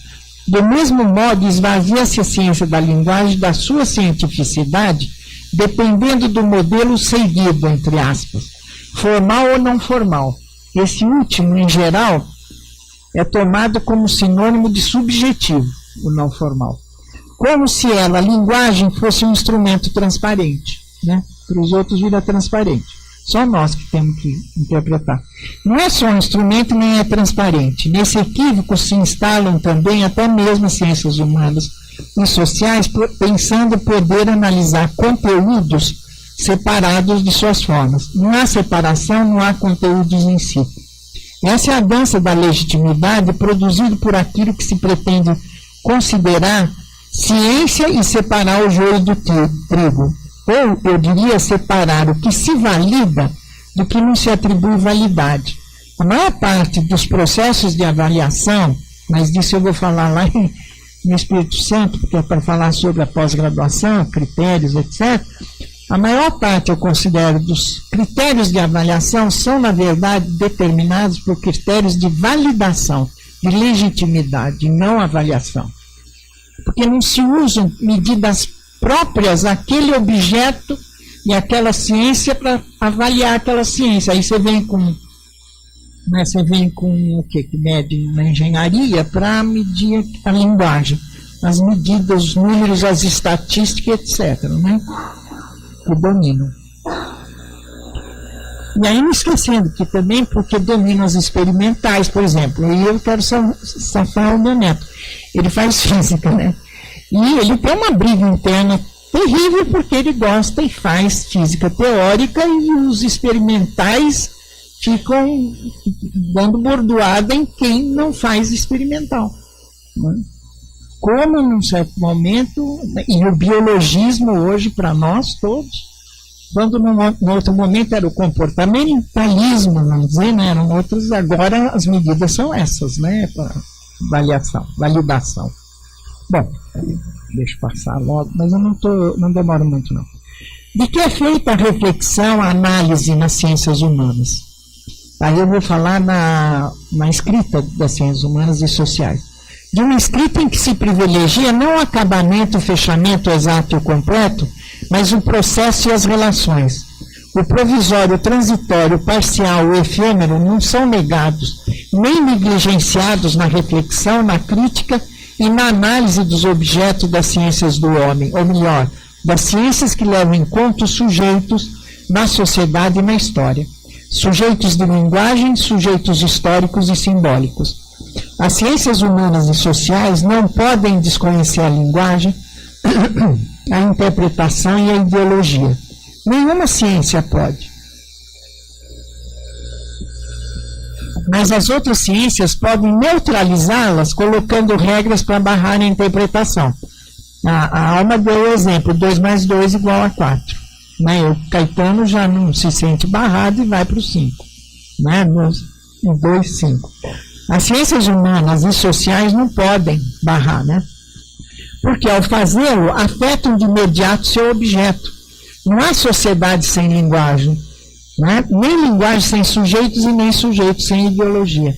do mesmo modo esvazia-se a ciência da linguagem da sua cientificidade, dependendo do modelo seguido, entre aspas, formal ou não formal. Esse último, em geral, é tomado como sinônimo de subjetivo, o não formal. Como se ela, a linguagem, fosse um instrumento transparente, né? Para os outros vira transparente. Só nós que temos que interpretar. Não é só um instrumento, nem é transparente. Nesse equívoco se instalam também até mesmo as ciências humanas e sociais, pensando poder analisar conteúdos separados de suas formas. Não há separação, não há conteúdos em si. Essa é a dança da legitimidade produzida por aquilo que se pretende considerar ciência e separar o joio do trigo. Ou, eu diria, separar o que se valida do que não se atribui validade. A maior parte dos processos de avaliação, mas disso eu vou falar lá no Espírito Santo, porque é para falar sobre a pós-graduação, critérios, etc., a maior parte, eu considero, dos critérios de avaliação são, na verdade, determinados por critérios de validação, de legitimidade, não avaliação. Porque não se usam medidas próprias àquele objeto e àquela ciência para avaliar aquela ciência. Aí você vem com o que mede na engenharia para medir a linguagem, as medidas, os números, as estatísticas, etc., né? Que dominam. E aí não esquecendo que também porque dominam as experimentais, por exemplo, e eu quero safar o meu neto, ele faz física, né? E ele tem uma briga interna terrível porque ele gosta e faz física teórica e os experimentais ficam dando bordoada em quem não faz experimental, né? Como num certo momento, e o biologismo hoje para nós todos quando no outro momento era o comportamentalismo, vamos dizer, né? Eram outros, agora as medidas são essas, né? Para validação. Bom, deixa eu passar logo, mas eu não demoro muito não. De que é feita a reflexão, a análise nas ciências humanas? Aí eu vou falar na escrita das ciências humanas e sociais. De uma escrita em que se privilegia não o acabamento, o fechamento exato e completo, mas o processo e as relações. O provisório, o transitório, o parcial, o efêmero não são negados, nem negligenciados na reflexão, na crítica e na análise dos objetos das ciências do homem, ou melhor, das ciências que levam em conta os sujeitos na sociedade e na história. Sujeitos de linguagem, sujeitos históricos e simbólicos. As ciências humanas e sociais não podem desconhecer a linguagem, a interpretação e a ideologia. Nenhuma ciência pode. Mas as outras ciências podem neutralizá-las colocando regras para barrar a interpretação. A Alma deu o exemplo, 2 mais 2 igual a 4. Né? O Caetano já não se sente barrado e vai para o 5. Né? 2, 5. As ciências humanas e sociais não podem barrar, né? Porque ao fazê-lo, afetam de imediato seu objeto. Não há sociedade sem linguagem, né? Nem linguagem sem sujeitos e nem sujeitos sem ideologia.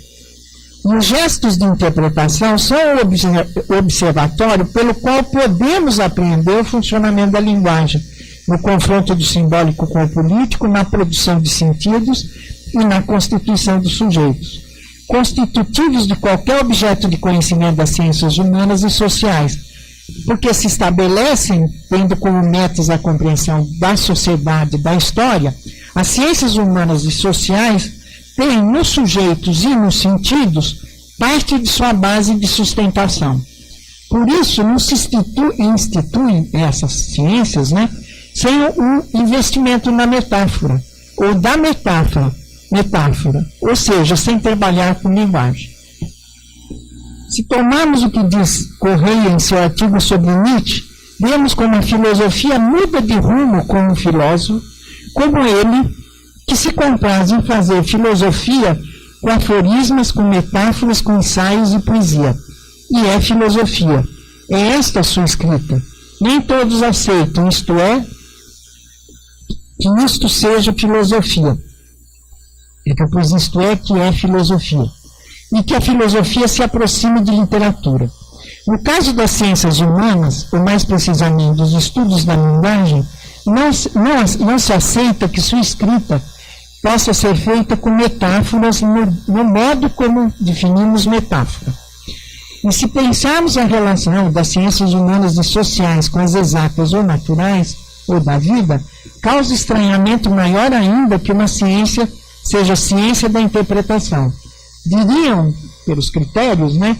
E os gestos de interpretação são o observatório pelo qual podemos aprender o funcionamento da linguagem, no confronto do simbólico com o político, na produção de sentidos e na constituição dos sujeitos, constitutivos de qualquer objeto de conhecimento das ciências humanas e sociais, porque se estabelecem, tendo como metas a compreensão da sociedade, da história, as ciências humanas e sociais têm nos sujeitos e nos sentidos parte de sua base de sustentação. Por isso, não se instituem essas ciências, né, sem o investimento na metáfora, ou da metáfora, ou seja, sem trabalhar com linguagem. Se tomarmos o que diz Correia em seu artigo sobre Nietzsche, vemos como a filosofia muda de rumo com um filósofo, como ele, que se compraz em fazer filosofia com aforismas, com metáforas, com ensaios e poesia. E é filosofia. É esta a sua escrita. Nem todos aceitam, isto é, que isto seja filosofia. Pois isto é que é filosofia. E que a filosofia se aproxime de literatura. No caso das ciências humanas, ou mais precisamente dos estudos da linguagem, não se aceita que sua escrita possa ser feita com metáforas no modo como definimos metáfora. E se pensarmos a relação das ciências humanas e sociais com as exatas ou naturais, ou da vida, causa estranhamento maior ainda que uma ciência seja ciência da interpretação. Diriam, pelos critérios, né,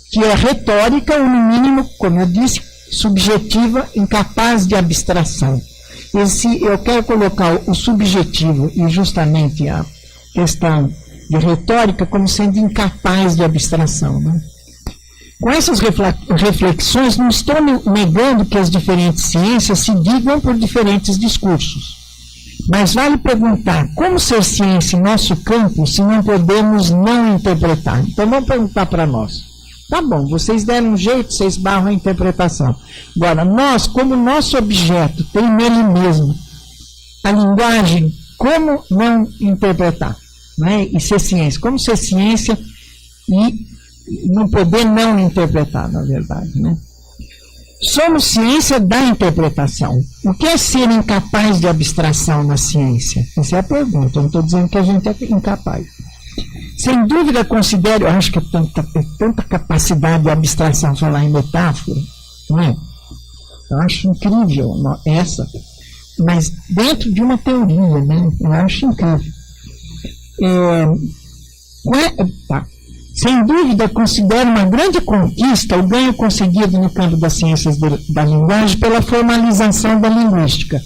que é retórica ou, no mínimo, como eu disse, subjetiva, incapaz de abstração. Eu quero colocar o subjetivo e justamente a questão de retórica como sendo incapaz de abstração. Né? Com essas reflexões, não estou negando que as diferentes ciências se digam por diferentes discursos. Mas vale perguntar, como ser ciência em nosso campo se não podemos não interpretar? Então vamos perguntar para nós. Tá bom, vocês deram um jeito, vocês barram a interpretação. Agora, nós, como nosso objeto tem nele mesmo a linguagem, como não interpretar? Né? E ser ciência. Como ser ciência e não poder não interpretar, na verdade, né? Somos ciência da interpretação. O que é ser incapaz de abstração na ciência? Essa é a pergunta. Eu não estou dizendo que a gente é incapaz. Sem dúvida, considero, eu acho que é tanta capacidade de abstração falar em metáfora, não é? Eu acho incrível essa, mas dentro de uma teoria, né? Eu acho incrível. Sem dúvida, considero uma grande conquista o ganho conseguido no campo das ciências da linguagem pela formalização da linguística.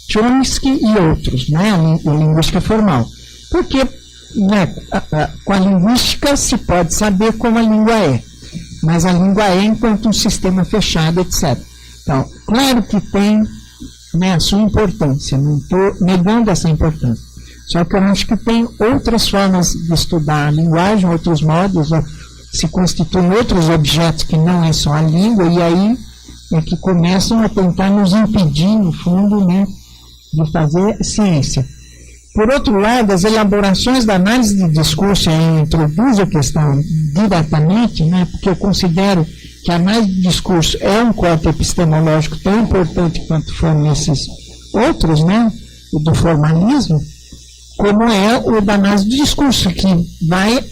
Chomsky e outros, né? A linguística formal. Porque né, com a linguística se pode saber como a língua é, mas a língua é enquanto um sistema fechado, etc. Então, claro que tem né, a sua importância, não estou negando essa importância. Só que eu acho que tem outras formas de estudar a linguagem, outros modos, se constituem outros objetos que não é só a língua, e aí é que começam a tentar nos impedir, no fundo, né, de fazer ciência. Por outro lado, as elaborações da análise de discurso aí introduzem a questão diretamente, né, porque eu considero que a análise de discurso é um corte epistemológico tão importante quanto foram esses outros, né, o do formalismo, como é o da análise de discurso, que vai,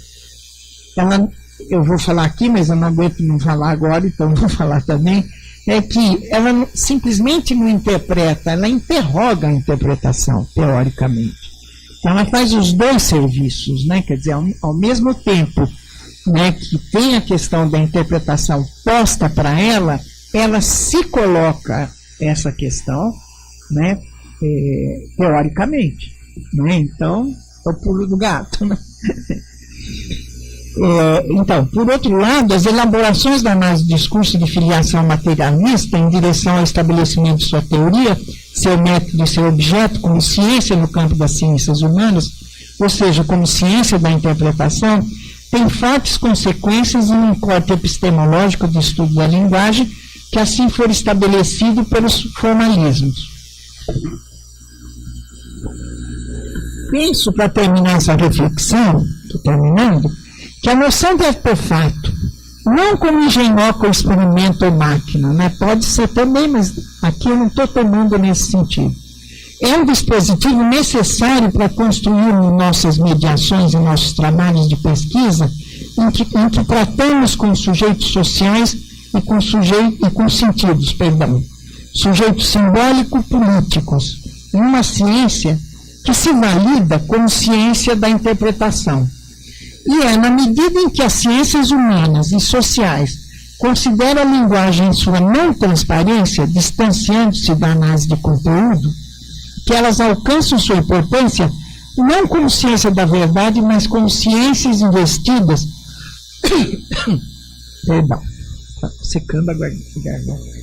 eu vou falar aqui, mas eu não aguento não falar agora, então vou falar também, é que ela simplesmente não interpreta, ela interroga a interpretação, teoricamente. Então ela faz os dois serviços, né? Quer dizer, ao mesmo tempo, né, que tem a questão da interpretação posta para ela, ela se coloca essa questão, né, teoricamente. Né? Então, é o pulo do gato. Né? Então, por outro lado, as elaborações da análise de discurso de filiação materialista em direção ao estabelecimento de sua teoria, seu método e seu objeto como ciência no campo das ciências humanas, ou seja, como ciência da interpretação, tem fortes consequências em um corte epistemológico de estudo da linguagem que assim for estabelecido pelos formalismos. Penso, para terminar essa reflexão, estou terminando, que a noção de artefato, não como engenhoca ou experimento ou máquina, né? Pode ser também, mas aqui eu não estou tomando nesse sentido, é um dispositivo necessário para construir nossas mediações e nossos trabalhos de pesquisa, em que tratamos com sujeitos sociais e com sentidos, sujeitos simbólico-políticos, em uma ciência que se valida como ciência da interpretação. E é na medida em que as ciências humanas e sociais consideram a linguagem em sua não transparência, distanciando-se da análise de conteúdo, que elas alcançam sua importância não como ciência da verdade, mas como ciências investidas perdão, secando a garganta.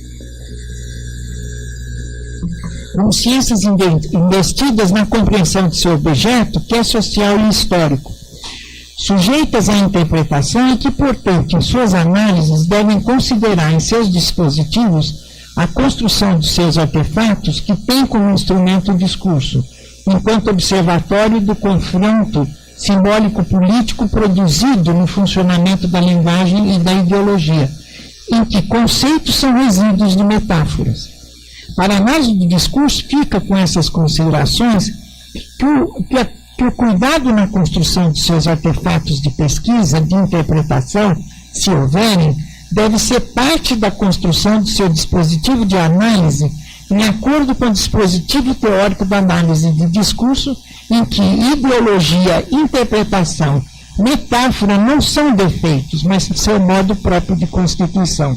Como ciências investidas na compreensão de seu objeto, que é social e histórico, sujeitas à interpretação e que, portanto, em suas análises devem considerar em seus dispositivos a construção de seus artefatos que têm como instrumento o discurso, enquanto observatório do confronto simbólico-político produzido no funcionamento da linguagem e da ideologia, em que conceitos são resíduos de metáforas. Para a análise do discurso, fica com essas considerações que o cuidado na construção de seus artefatos de pesquisa, de interpretação, se houverem, deve ser parte da construção de seu dispositivo de análise, em acordo com o dispositivo teórico da análise de discurso, em que ideologia, interpretação, metáfora não são defeitos, mas seu modo próprio de constituição.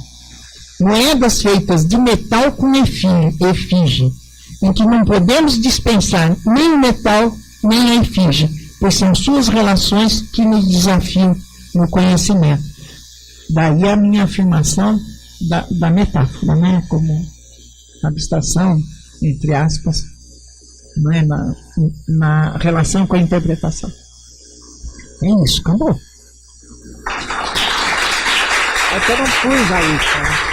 Moedas feitas de metal com efígie, em que não podemos dispensar nem o metal, nem a efígie, pois são suas relações que nos desafiam no conhecimento. Daí a minha afirmação da metáfora, né, como abstração, entre aspas, né, na relação com a interpretação. É isso, acabou. Eu não pus aí, cara.